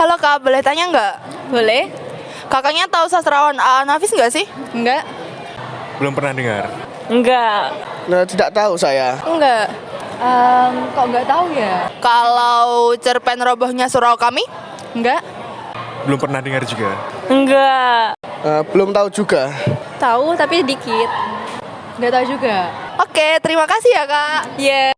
Halo Kak, boleh tanya nggak? Boleh? Kakaknya tahu sastrawan A.A. Nafis nggak sih? Enggak? Belum pernah dengar. Enggak. Nah, tidak tahu saya. Enggak. Kok enggak tahu ya? Kalau cerpen robohnya surau kami? Enggak? Belum pernah dengar juga. Enggak. Belum tahu juga. Tahu tapi dikit. Enggak tahu juga. Oke, terima kasih ya Kak. Yeah.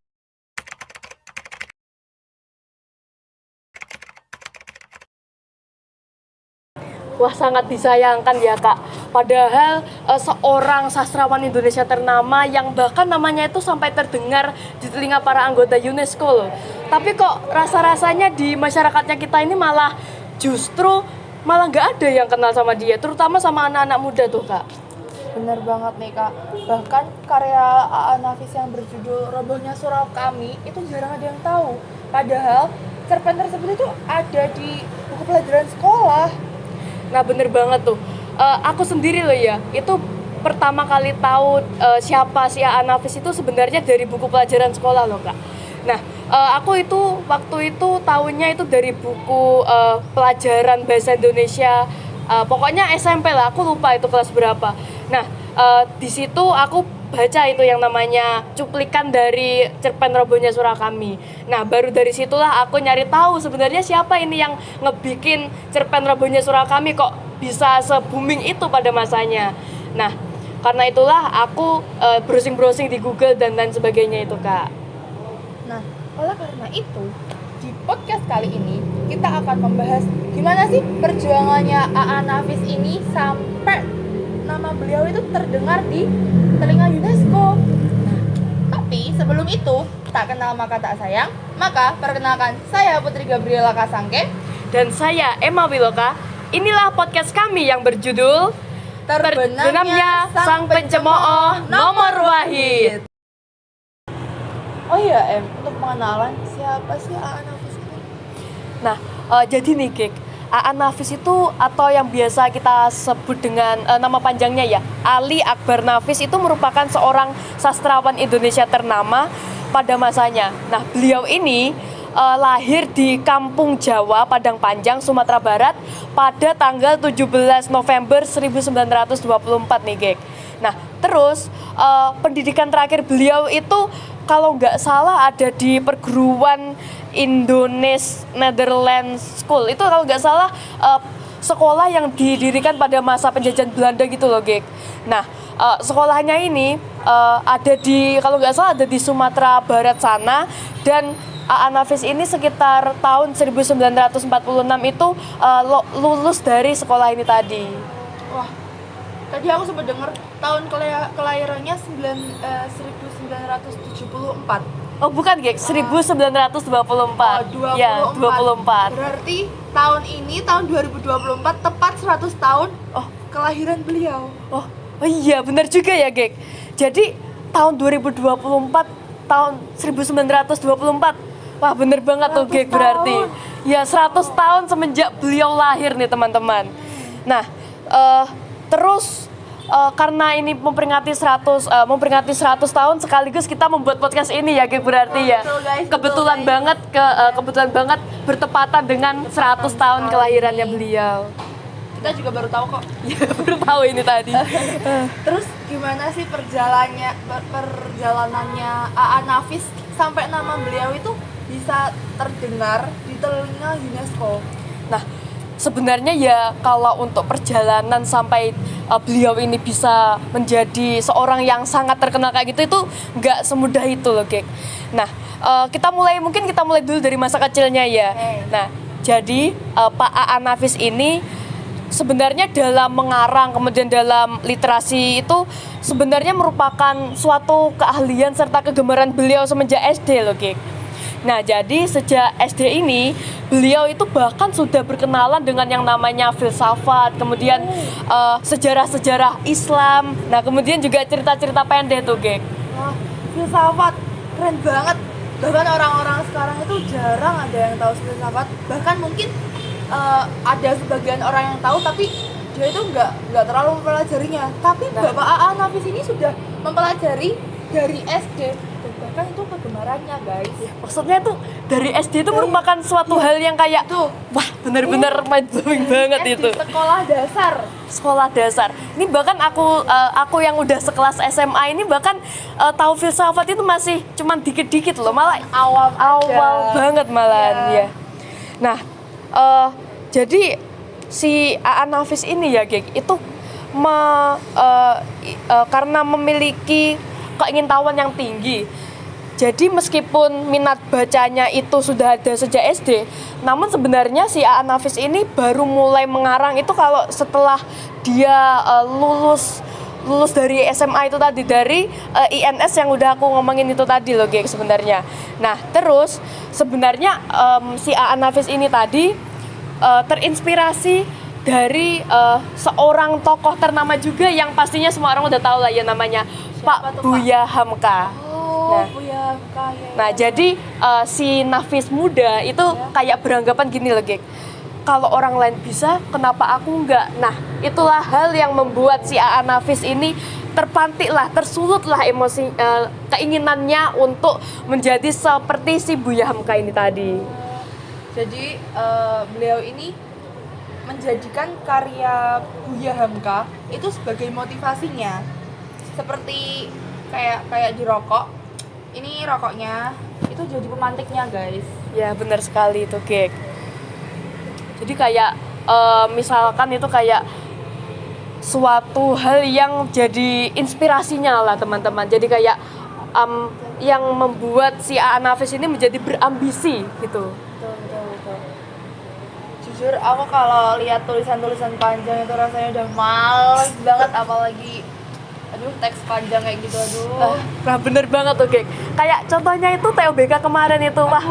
Wah, sangat disayangkan ya Kak. Padahal seorang sastrawan Indonesia ternama yang bahkan namanya itu sampai terdengar di telinga para anggota UNESCO loh. Tapi kok rasa-rasanya di masyarakatnya kita ini malah justru malah nggak ada yang kenal sama dia, terutama sama anak-anak muda tuh Kak. Bener banget nih Kak. Bahkan karya A.A. Nafis yang berjudul Robohnya Surau Kami itu jarang ada yang tahu. Padahal cerpen tersebut itu ada di buku pelajaran sekolah. Nah bener banget tuh, aku sendiri loh ya, itu pertama kali tahu siapa si A.A. Nafis itu sebenarnya dari buku pelajaran sekolah loh Kak. Nah aku itu waktu itu tahunya itu dari buku pelajaran bahasa Indonesia, pokoknya SMP lah, aku lupa itu kelas berapa. Nah di situ aku baca itu yang namanya cuplikan dari cerpen Robohnya Surau Kami. Nah baru dari situlah aku nyari tahu sebenarnya siapa ini yang ngebikin cerpen Robohnya Surau Kami kok bisa se-booming itu pada masanya. Nah karena itulah aku browsing-browsing di Google dan lain sebagainya itu Kak. Nah, oleh karena itu, di podcast kali ini kita akan membahas gimana sih perjuangannya A.A. Nafis ini sampai nama beliau itu terdengar di telinga UNESCO. Nah, tapi sebelum itu, tak kenal maka tak sayang, maka perkenalkan saya Putri Gabriela Kasangke. Dan saya Emma Wiloka. Inilah podcast kami yang berjudul Terbenamnya Sang Pencemooh Nomor Wahid. Oh iya untuk pengenalan siapa sih A.A. Nafis ini? Nah, jadi nih Gek, A.A. Nafis itu atau yang biasa kita sebut dengan nama panjangnya ya, Ali Akbar Nafis itu merupakan seorang sastrawan Indonesia ternama pada masanya. Nah, beliau ini lahir di Kampung Jawa, Padang Panjang, Sumatera Barat pada tanggal 17 November 1924 nih Gek. Nah, terus pendidikan terakhir beliau itu kalau nggak salah ada di perguruan Indonesia Netherlands School. Itu kalau nggak salah sekolah yang didirikan pada masa penjajahan Belanda gitu loh, Gek. Nah, sekolahnya ini ada di, kalau nggak salah ada di Sumatera Barat sana, dan A.A. Nafis ini sekitar tahun 1946 itu lulus dari sekolah ini tadi. Wah, tadi aku sempat dengar tahun kelahirannya 1974. Oh bukan Gek, 1924. Ya, 24. Berarti tahun ini, tahun 2024, tepat 100 tahun kelahiran beliau. Oh iya benar juga ya Gek. Jadi tahun 2024, tahun 1924. Wah bener banget tuh Gek berarti. Ya 100 tahun semenjak beliau lahir nih teman-teman. Nah terus karena ini memperingati 100 tahun sekaligus kita membuat podcast ini ya Gek berarti ya. Betul, guys, kebetulan betul, banget kebetulan banget bertepatan dengan 100 tahun kelahirannya beliau. Kita juga baru tahu kok. Ya baru tahu ini tadi. Terus gimana sih perjalanannya A.A. Nafis sampai nama beliau itu bisa terdengar di telinga UNESCO? Nah, sebenarnya ya kalau untuk perjalanan sampai beliau ini bisa menjadi seorang yang sangat terkenal kayak gitu itu nggak semudah itu loh, Gek. Nah, kita mulai dulu dari masa kecilnya ya. Nah, jadi Pak A.A. Nafis ini sebenarnya dalam mengarang kemudian dalam literasi itu sebenarnya merupakan suatu keahlian serta kegemaran beliau semenjak SD loh, Gek. Nah, jadi sejak SD ini beliau itu bahkan sudah berkenalan dengan yang namanya filsafat, kemudian sejarah-sejarah Islam. Nah, kemudian juga cerita-cerita pendek tuh, Gek. Wah, filsafat keren banget. Bahkan orang-orang sekarang itu jarang ada yang tahu filsafat. Bahkan mungkin ada sebagian orang yang tahu tapi dia itu nggak terlalu mempelajarinya. Tapi Bapak A.A. Nafis ini sudah mempelajari dari SD. menunjukkan itu kegemarannya guys. Maksudnya tuh dari SD itu merupakan suatu hal yang kayak Tuh. wah bener-bener mind blowing banget SD itu. sekolah dasar. Sekolah dasar. Ini bahkan aku yang udah sekelas SMA ini bahkan tahu filsafat itu masih cuman dikit-dikit loh, malah awal banget malahan ya. Nah, jadi si Aan Nafis ini ya, Gek, itu karena memiliki keingintahuan yang tinggi. Jadi meskipun minat bacanya itu sudah ada sejak SD, namun sebenarnya si Aan Nafis ini baru mulai mengarang itu kalau setelah dia lulus dari SMA itu tadi, dari INS yang udah aku ngomongin itu tadi loh, Gek, sebenarnya. Nah, terus sebenarnya si Aan Nafis ini tadi terinspirasi dari seorang tokoh ternama juga yang pastinya semua orang udah tahu lah ya, namanya Pak Buya Hamka. Buya Hamka ya. Nah, jadi si Nafis muda itu kayak beranggapan gini loh, Gek. Kalau orang lain bisa, kenapa aku enggak? Nah, itulah hal yang membuat si Aan Nafis ini tersulutlah emosi keinginannya untuk menjadi seperti si Buya Hamka ini tadi. Jadi beliau ini menjadikan karya Buya Hamka itu sebagai motivasinya. Seperti kayak di rokok. Ini rokoknya itu jadi pemantiknya, guys. Ya, benar sekali itu, Gek. Jadi kayak misalkan itu kayak suatu hal yang jadi inspirasinya lah, teman-teman. Jadi kayak yang membuat si Aan Nafis ini menjadi berambisi gitu. Betul. Jujur aku kalau lihat tulisan-tulisan panjang itu rasanya udah males banget, apalagi teks panjang kayak gitu, Nah, bener banget tuh, Gek. Kayak contohnya itu TOBK kemarin itu, wah,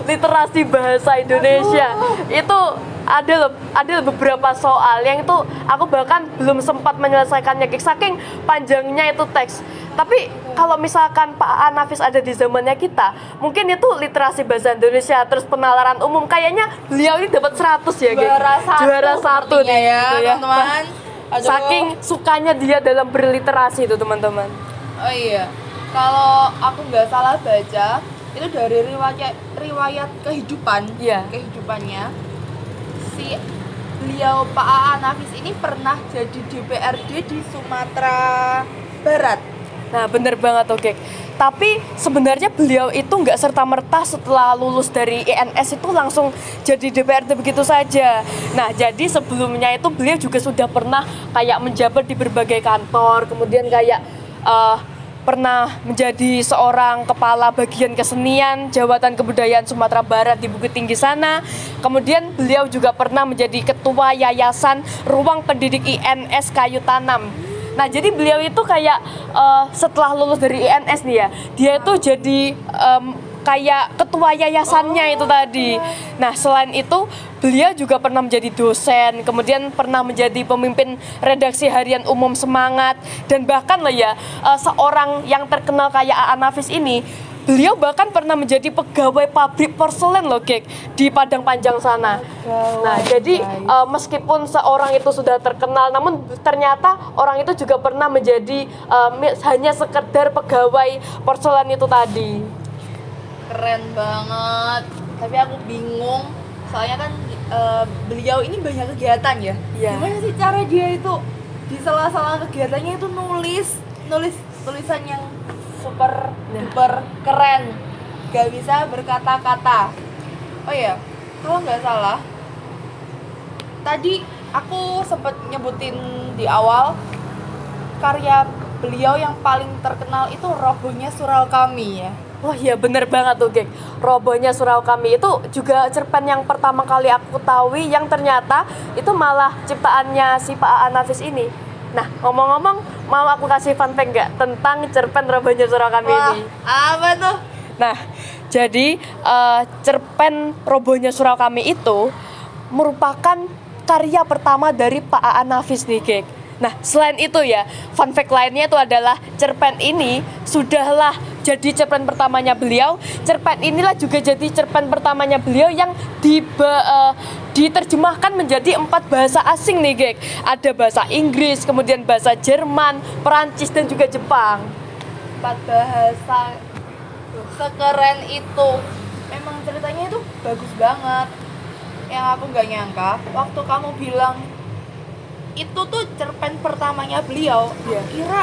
literasi bahasa Indonesia. Itu ada beberapa soal yang itu aku bahkan belum sempat menyelesaikannya, Gek, saking panjangnya itu teks. Tapi kalau misalkan Pak Aan Nafis ada di zamannya kita, mungkin itu literasi bahasa Indonesia terus penalaran umum, kayaknya beliau ini dapat 100 ya, Gek. Juara satu nih ya, gitu ya. teman-teman. Saking sukanya dia dalam berliterasi itu, teman-teman. Oh iya, kalau aku nggak salah baca itu dari riwayat kehidupan, kehidupannya si beliau Pak Aan Nafis ini pernah jadi DPRD di Sumatera Barat. Nah, bener banget, oke. Tapi sebenarnya beliau itu nggak serta-merta setelah lulus dari INS itu langsung jadi DPRD begitu saja. Nah, jadi sebelumnya itu beliau juga sudah pernah kayak menjabat di berbagai kantor, kemudian kayak pernah menjadi seorang kepala bagian kesenian Jabatan Kebudayaan Sumatera Barat di Bukit Tinggi sana. Kemudian beliau juga pernah menjadi ketua Yayasan Ruang Pendidik INS Kayu Tanam. Nah, jadi beliau itu kayak setelah lulus dari INS nih ya, dia itu jadi kayak ketua yayasannya itu tadi. Nah, selain itu beliau juga pernah menjadi dosen, kemudian pernah menjadi pemimpin redaksi harian Umum Semangat, dan bahkan lah ya seorang yang terkenal kayak Aan Nafis ini, beliau bahkan pernah menjadi pegawai pabrik porselen loh, Gek, di Padang Panjang sana. Nah, jadi meskipun seorang itu sudah terkenal, namun ternyata orang itu juga pernah menjadi hanya sekedar pegawai porselen itu tadi. Keren banget. Tapi aku bingung, soalnya kan beliau ini banyak kegiatan ya. Gimana sih cara dia itu di sela-sela kegiatannya itu nulis tulisan yang super keren, gak bisa berkata-kata. Oh ya, kalau nggak salah tadi aku sempat nyebutin di awal karya beliau yang paling terkenal itu Robohnya Surau Kami ya. Wah, iya bener banget tuh, Gek. Robohnya Surau Kami itu juga cerpen yang pertama kali aku ketahui yang ternyata itu malah ciptaannya si Pak Aan Nafis ini. Nah, ngomong-ngomong, mau aku kasih fun fact nggak tentang cerpen Robohnya Surau Kami ini? Apa tuh? Nah, jadi cerpen Robohnya Surau Kami itu merupakan karya pertama dari Pak Aan Nafis nih, Gek. Nah, selain itu ya, fun fact lainnya itu adalah cerpen ini sudahlah jadi cerpen pertamanya beliau. Cerpen inilah juga jadi cerpen pertamanya beliau yang diterjemahkan menjadi 4 bahasa asing nih, Gek. Ada bahasa Inggris, kemudian bahasa Jerman, Perancis, dan juga Jepang. 4 bahasa sekeren itu. Memang ceritanya itu bagus banget. Yang aku nggak nyangka waktu kamu bilang itu tuh cerpen pertamanya beliau. Iya. Aku kira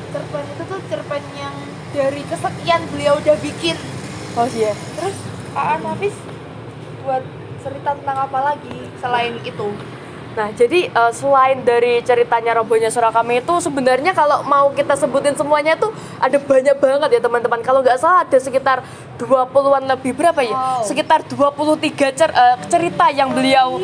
cerpen itu tuh cerpen yang dari kesekian beliau udah bikin. Oh iya. Terus Aan Nafis buat cerita tentang apa lagi selain itu? Nah, jadi selain dari ceritanya Robohnya Surau Kami itu sebenarnya kalau mau kita sebutin semuanya tuh ada banyak banget ya teman-teman. Kalau nggak salah ada sekitar 20-an lebih, berapa ya? Wow. Sekitar 23 cerita yang beliau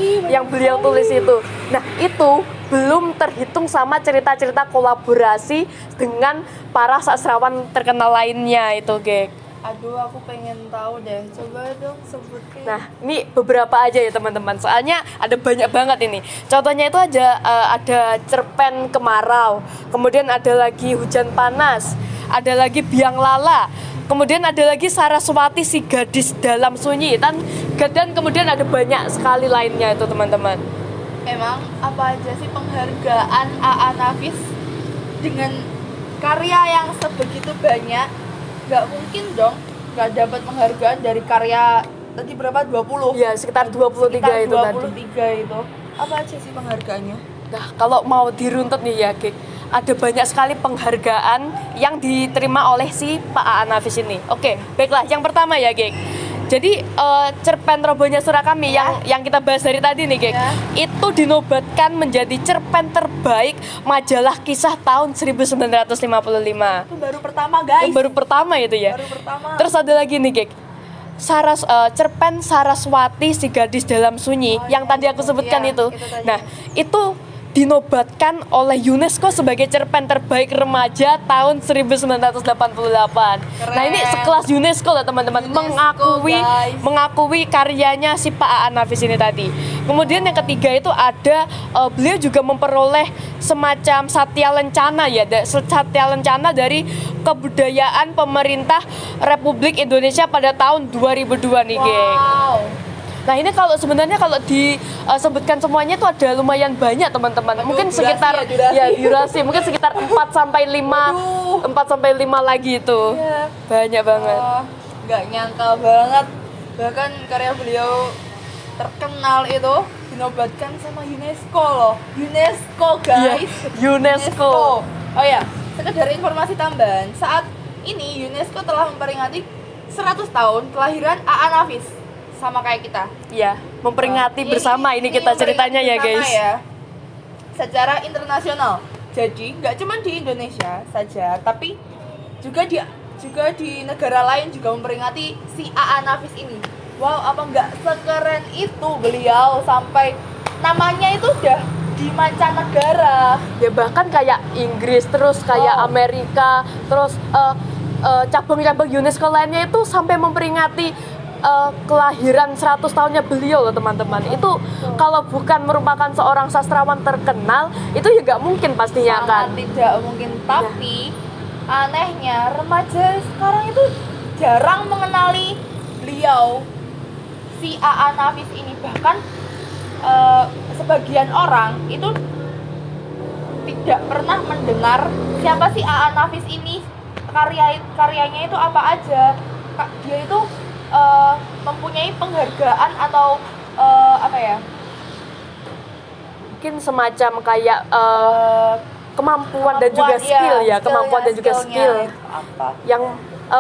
tulis itu. Nah, itu belum terhitung sama cerita-cerita kolaborasi dengan para sastrawan terkenal lainnya itu, Gek. Aduh, aku pengen tahu deh. Coba dong sebutin. Nah, ini beberapa aja ya teman-teman. Soalnya ada banyak banget ini. Contohnya itu ada cerpen Kemarau, kemudian ada lagi Hujan Panas, ada lagi Biang Lala, kemudian ada lagi Saraswati si gadis dalam sunyi, dan kemudian ada banyak sekali lainnya itu teman-teman. Emang apa aja sih penghargaan Aan Nafis dengan karya yang sebegitu banyak? Gak mungkin dong gak dapat penghargaan dari karya tadi berapa? 20? Ya, sekitar 23 Sekitar itu tadi. 23 itu. Apa aja sih penghargaannya? Nah, kalau mau diruntut nih ya, Gek, ada banyak sekali penghargaan yang diterima oleh si Pak Aan Nafis ini. Oke, baiklah. Yang pertama ya, Gek. Jadi cerpen Robohnya Surau Kami Ya. yang kita bahas dari tadi nih, Gek, Ya. itu dinobatkan menjadi cerpen terbaik majalah kisah tahun 1955. Itu baru pertama, guys. Baru pertama itu ya. Baru pertama. Terus ada lagi nih, Gek. Cerpen Saraswati si gadis dalam sunyi Oh, yang iya, tadi aku sebutkan iya, itu. itu tadi. Nah, itu dinobatkan oleh UNESCO sebagai cerpen terbaik remaja tahun 1988. Nah, ini sekelas UNESCO loh teman-teman, UNESCO, guys. mengakui karyanya si Pak Aan Nafis ini tadi. Kemudian yang ketiga itu ada beliau juga memperoleh semacam satya lencana ya, satya lencana dari kebudayaan pemerintah Republik Indonesia pada tahun 2002 nih, geng. Wow. Nah, ini sebenarnya kalau disebutkan semuanya itu ada lumayan banyak teman-teman. Aduh, Mungkin durasi sekitar ya, durasi. mungkin sekitar 4 sampai 5 Aduh. 4 sampai 5 lagi itu. Iya. Banyak banget. Gak nyangka banget. Bahkan karya beliau terkenal itu dinobatkan sama UNESCO loh. UNESCO, guys. Iya, UNESCO. Oh ya, sekedar informasi tambahan. Saat ini UNESCO telah memperingati 100 tahun kelahiran Aan Nafis. Sama kayak kita. Ya, memperingati Ini- bersama ini kita memperingati ceritanya ya, bersama guys. ya. Secara internasional. Jadi nggak cuma di Indonesia saja, tapi juga di negara lain juga memperingati si Aan Nafis ini. Wow, apa nggak sekeren itu beliau sampai namanya itu udah di mancanegara. Ya bahkan kayak Inggris, terus kayak Oh. Amerika, terus cabang-cabang UNESCO lainnya itu sampai memperingati kelahiran 100 tahunnya beliau loh teman-teman. Itu kalau bukan merupakan seorang sastrawan terkenal, itu ya nggak mungkin pastinya kan. Sangat tidak mungkin. Tapi anehnya remaja sekarang itu jarang mengenali beliau si Aan Nafis ini. Bahkan sebagian orang itu tidak pernah mendengar siapa sih Aan Nafis ini, karyanya itu apa aja. Dia itu mempunyai penghargaan atau apa ya, Mungkin semacam kayak kemampuan dan juga skill ya, kemampuan dan juga skillnya skill. itu apa. Yang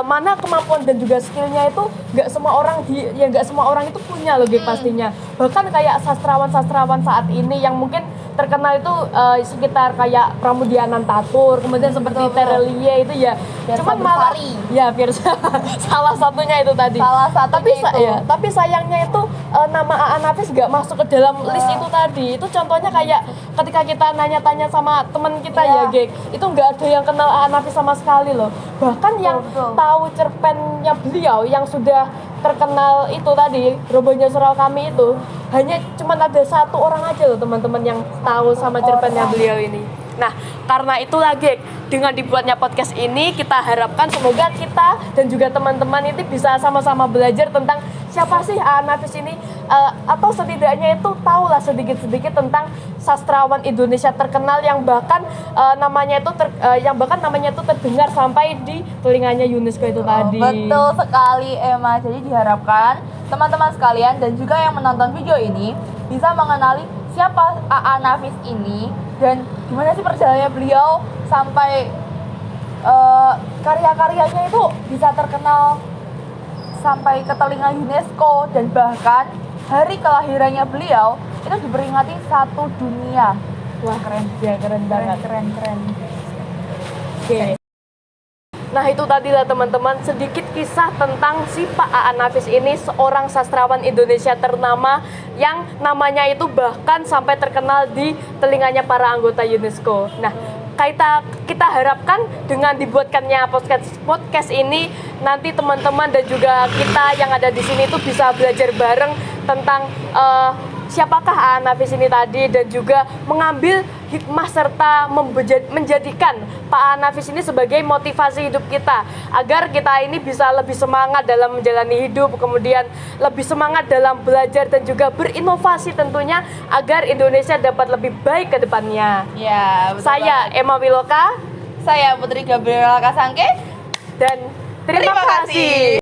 mana kemampuan dan juga skillnya itu nggak semua orang itu punya loh, pastinya. Bahkan kayak sastrawan saat ini yang mungkin terkenal itu sekitar kayak Pramudia Anantatur, kemudian seperti betul. Terelie itu ya. Fiersa Cuman malah Bersari. ya Fiersa salah satunya itu tadi. Salah satunya itu. Tapi sayangnya itu nama Aan Nafis nggak masuk ke dalam list itu tadi. Itu contohnya kayak ketika kita nanya-tanya sama teman kita Iya. ya, Gek, itu nggak ada yang kenal Aan Nafis sama sekali loh. Bahkan yang betul. tahu cerpennya beliau yang sudah terkenal itu tadi, Robohnya Surau Kami itu, hanya cuma ada 1 orang aja loh teman-teman yang tahu sama cerpennya beliau ini. Nah, karena itu lagi dengan dibuatnya podcast ini kita harapkan semoga kita dan juga teman-teman ini bisa sama-sama belajar tentang siapa sih A.A. Nafis ini, atau setidaknya itu tahulah sedikit-sedikit tentang sastrawan Indonesia terkenal yang bahkan namanya itu terdengar sampai di telinganya UNESCO itu tadi. Betul sekali Emma. Jadi diharapkan teman-teman sekalian dan juga yang menonton video ini bisa mengenali siapa A.A. Nafis ini dan gimana sih perjalanannya beliau sampai karya-karyanya itu bisa terkenal sampai ke telinga UNESCO, dan bahkan hari kelahirannya beliau itu diperingati satu dunia. Wah, keren banget. Keren. Oke. Nah, itu tadi lah teman-teman sedikit kisah tentang si Pak A.A. Nafis ini, seorang sastrawan Indonesia ternama yang namanya itu bahkan sampai terkenal di telinganya para anggota UNESCO. Nah, kita harapkan dengan dibuatkannya podcast ini nanti teman-teman dan juga kita yang ada di sini itu bisa belajar bareng tentang siapakah A.A. Nafis ini tadi, dan juga mengambil hikmah serta menjadikan Pak A.A. Nafis ini sebagai motivasi hidup kita agar kita ini bisa lebih semangat dalam menjalani hidup, kemudian lebih semangat dalam belajar dan juga berinovasi tentunya agar Indonesia dapat lebih baik ke depannya. Ya, betul Saya banget. Emma Wiloka, Saya Putri Gabriela Kasangke. dan terima kasih.